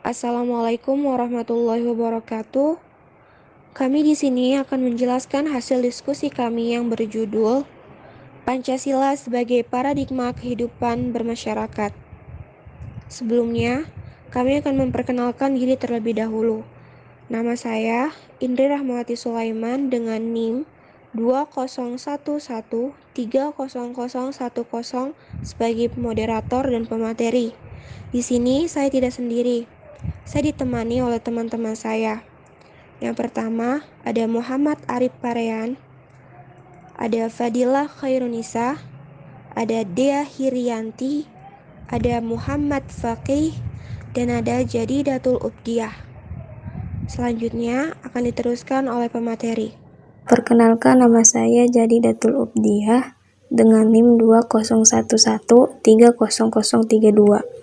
Assalamualaikum warahmatullahi wabarakatuh. Kami di sini akan menjelaskan hasil diskusi kami yang berjudul Pancasila sebagai Paradigma Kehidupan Bermasyarakat. Sebelumnya, kami akan memperkenalkan diri terlebih dahulu. Nama saya Indri Rahmawati Sulaiman dengan NIM 2011300010 sebagai moderator dan pemateri. Di sini saya tidak sendiri. Saya ditemani oleh teman-teman saya. Yang pertama, ada Muhammad Arif Parean, ada Fadilah Khairunisa, ada Dea Hirianti, ada Muhammad Faqih, dan ada Jadidatul Ubdiyah. Selanjutnya akan diteruskan oleh pemateri. Perkenalkan, nama saya Jadidatul Ubdiyah dengan NIM 2011300032.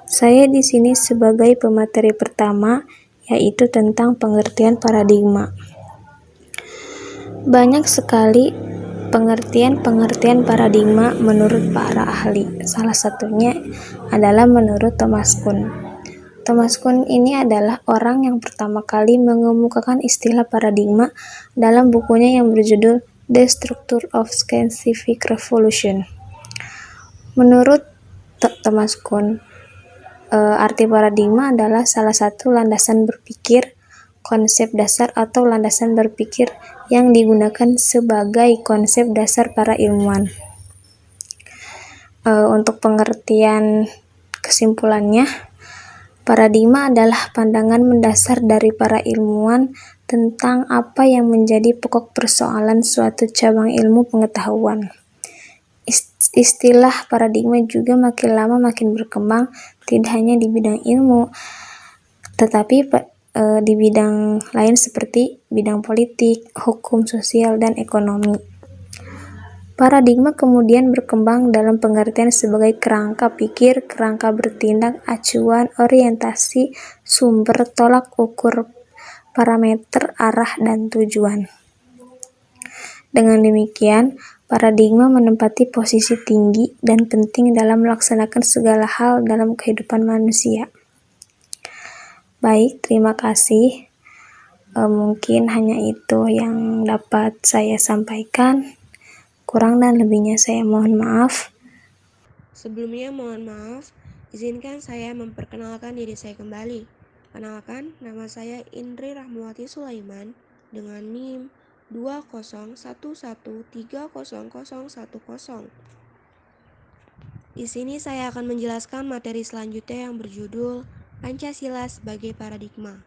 Saya di sini sebagai pemateri pertama, yaitu tentang pengertian paradigma. Banyak sekali pengertian paradigma menurut para ahli. Salah satunya adalah menurut Thomas Kuhn. Thomas Kuhn ini adalah orang yang pertama kali mengemukakan istilah paradigma dalam bukunya yang berjudul The Structure of Scientific Revolution. Menurut Thomas Kuhn, arti paradigma adalah salah satu landasan berpikir, konsep dasar atau landasan berpikir yang digunakan sebagai konsep dasar para ilmuwan. Untuk pengertian kesimpulannya, paradigma adalah pandangan mendasar dari para ilmuwan tentang apa yang menjadi pokok persoalan suatu cabang ilmu pengetahuan. Istilah paradigma juga makin lama makin berkembang, tidak hanya di bidang ilmu, tetapi di bidang lain seperti bidang politik, hukum sosial, dan ekonomi. Paradigma kemudian berkembang dalam pengertian sebagai kerangka pikir, kerangka bertindak, acuan, orientasi, sumber, tolak ukur, parameter, arah, dan tujuan. Dengan demikian, paradigma menempati posisi tinggi dan penting dalam melaksanakan segala hal dalam kehidupan manusia. Baik, terima kasih. Mungkin hanya itu yang dapat saya sampaikan. Kurang dan lebihnya saya mohon maaf. Sebelumnya mohon maaf, izinkan saya memperkenalkan diri saya kembali. Kenalkan, nama saya Indri Rahmawati Sulaiman dengan NIM 2011300010. Di sini saya akan menjelaskan materi selanjutnya yang berjudul Pancasila sebagai Paradigma.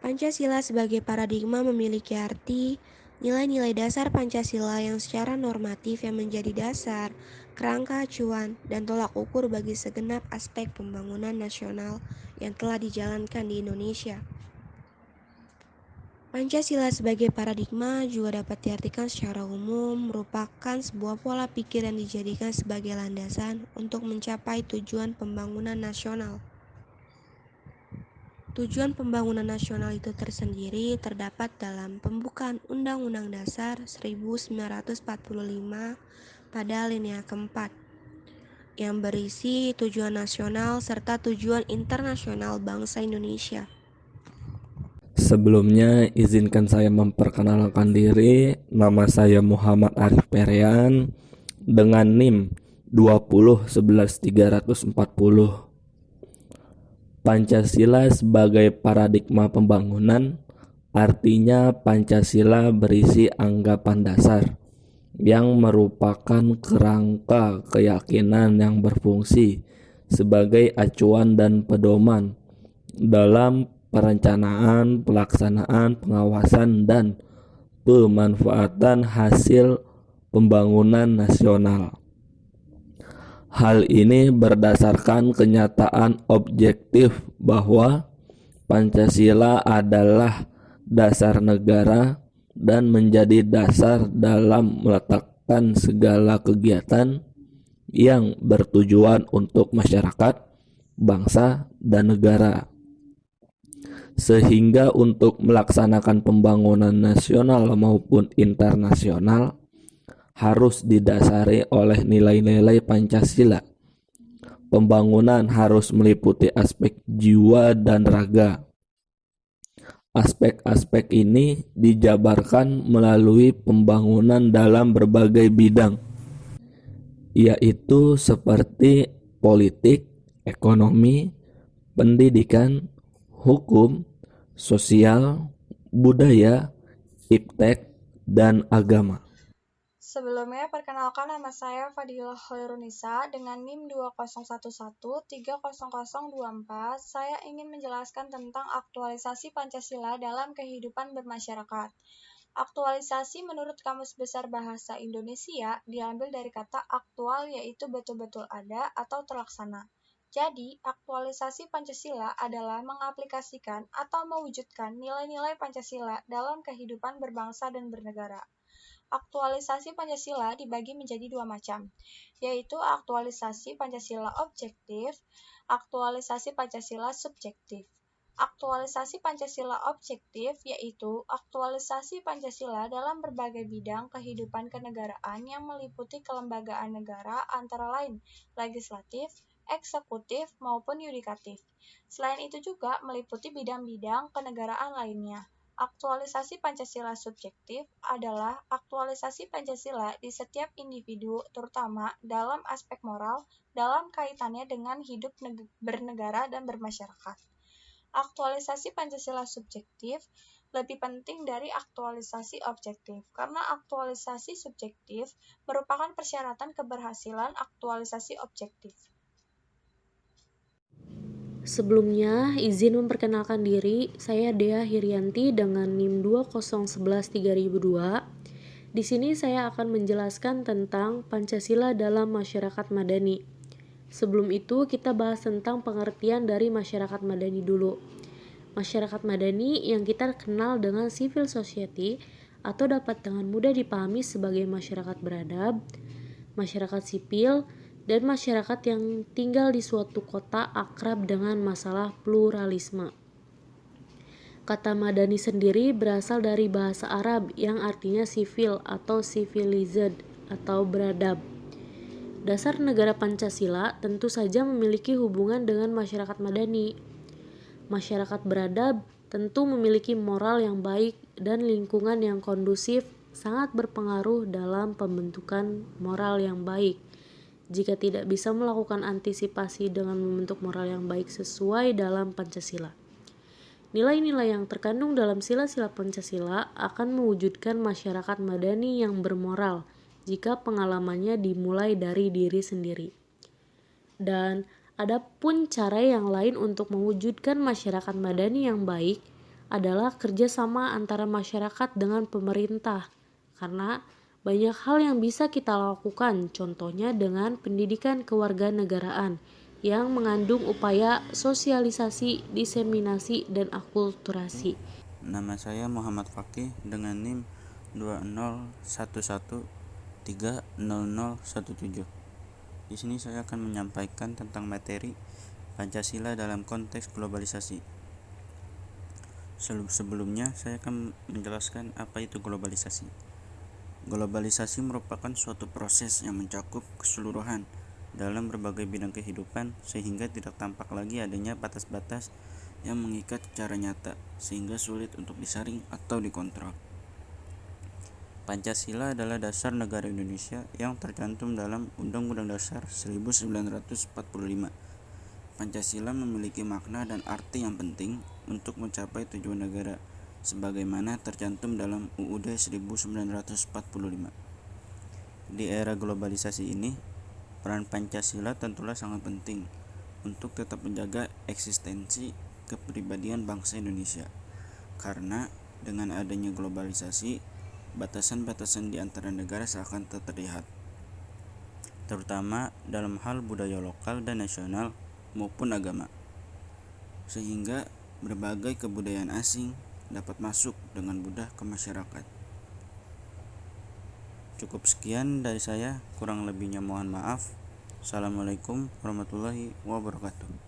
Pancasila sebagai paradigma memiliki arti nilai-nilai dasar Pancasila yang secara normatif yang menjadi dasar, kerangka acuan, dan tolak ukur bagi segenap aspek pembangunan nasional yang telah dijalankan di Indonesia. Pancasila sebagai paradigma juga dapat diartikan secara umum merupakan sebuah pola pikir yang dijadikan sebagai landasan untuk mencapai tujuan pembangunan nasional. Tujuan pembangunan nasional itu tersendiri terdapat dalam pembukaan Undang-Undang Dasar 1945 pada alinea keempat, yang berisi tujuan nasional serta tujuan internasional bangsa Indonesia. Sebelumnya, izinkan saya memperkenalkan diri. Nama saya Muhammad Arif Parean dengan NIM 20111340. Pancasila sebagai paradigma pembangunan, artinya Pancasila berisi anggapan dasar yang merupakan kerangka keyakinan yang berfungsi sebagai acuan dan pedoman dalam perencanaan, pelaksanaan, pengawasan, dan pemanfaatan hasil pembangunan nasional. Hal ini berdasarkan kenyataan objektif bahwa Pancasila adalah dasar negara dan menjadi dasar dalam meletakkan segala kegiatan yang bertujuan untuk masyarakat, bangsa, dan negara. Sehingga untuk melaksanakan pembangunan nasional maupun internasional harus didasari oleh nilai-nilai Pancasila. Pembangunan harus meliputi aspek jiwa dan raga. Aspek-aspek ini dijabarkan melalui pembangunan dalam berbagai bidang, yaitu seperti politik, ekonomi, pendidikan, hukum, sosial, budaya, iptek, dan agama. Sebelumnya, perkenalkan nama saya Fadilah Khairunisa dengan NIM 2011300024. Saya ingin menjelaskan tentang aktualisasi Pancasila dalam kehidupan bermasyarakat. Aktualisasi menurut Kamus Besar Bahasa Indonesia diambil dari kata aktual, yaitu betul-betul ada atau terlaksana. Jadi, aktualisasi Pancasila adalah mengaplikasikan atau mewujudkan nilai-nilai Pancasila dalam kehidupan berbangsa dan bernegara. Aktualisasi Pancasila dibagi menjadi dua macam, yaitu aktualisasi Pancasila objektif, aktualisasi Pancasila subjektif. Aktualisasi Pancasila objektif yaitu aktualisasi Pancasila dalam berbagai bidang kehidupan kenegaraan yang meliputi kelembagaan negara antara lain legislatif, eksekutif, maupun yudikatif. Selain itu juga meliputi bidang-bidang kenegaraan lainnya. Aktualisasi Pancasila subjektif adalah aktualisasi Pancasila di setiap individu, terutama dalam aspek moral, dalam kaitannya dengan hidup bernegara dan bermasyarakat. Aktualisasi Pancasila subjektif lebih penting dari aktualisasi objektif, karena aktualisasi subjektif merupakan persyaratan keberhasilan aktualisasi objektif. Sebelumnya, izin memperkenalkan diri, saya Dea Hirianti dengan NIM 20113002. Di sini saya akan menjelaskan tentang Pancasila dalam masyarakat madani. Sebelum itu, kita bahas tentang pengertian dari masyarakat madani dulu. Masyarakat madani yang kita kenal dengan civil society atau dapat dengan mudah dipahami sebagai masyarakat beradab, masyarakat sipil, dan masyarakat yang tinggal di suatu kota akrab dengan masalah pluralisme. Kata madani sendiri berasal dari bahasa Arab yang artinya sivil atau civilized atau beradab. Dasar negara Pancasila tentu saja memiliki hubungan dengan masyarakat madani. Masyarakat beradab tentu memiliki moral yang baik dan lingkungan yang kondusif sangat berpengaruh dalam pembentukan moral yang baik. Jika tidak bisa melakukan antisipasi dengan membentuk moral yang baik sesuai dalam Pancasila. Nilai-nilai yang terkandung dalam sila-sila Pancasila akan mewujudkan masyarakat madani yang bermoral jika pengalamannya dimulai dari diri sendiri. Dan ada pun cara yang lain untuk mewujudkan masyarakat madani yang baik adalah kerjasama antara masyarakat dengan pemerintah, karena banyak hal yang bisa kita lakukan, contohnya dengan pendidikan kewarganegaraan yang mengandung upaya sosialisasi, diseminasi, dan akulturasi. Nama saya Muhammad Fakih dengan NIM 2011300017. Di sini saya akan menyampaikan tentang materi Pancasila dalam konteks globalisasi. Sebelumnya saya akan menjelaskan apa itu globalisasi. Globalisasi merupakan suatu proses yang mencakup keseluruhan dalam berbagai bidang kehidupan sehingga tidak tampak lagi adanya batas-batas yang mengikat secara nyata sehingga sulit untuk disaring atau dikontrol. Pancasila adalah dasar negara Indonesia yang tercantum dalam Undang-Undang Dasar 1945. Pancasila memiliki makna dan arti yang penting untuk mencapai tujuan negara sebagaimana tercantum dalam UUD 1945. Di era globalisasi ini, peran Pancasila tentulah sangat penting untuk tetap menjaga eksistensi kepribadian bangsa Indonesia. Karena dengan adanya globalisasi, batasan-batasan di antara negara seakan tak terlihat, terutama dalam hal budaya lokal dan nasional maupun agama, sehingga berbagai kebudayaan asing dapat masuk dengan mudah ke masyarakat. Cukup sekian dari saya, kurang lebihnya mohon maaf. Assalamualaikum warahmatullahi wabarakatuh.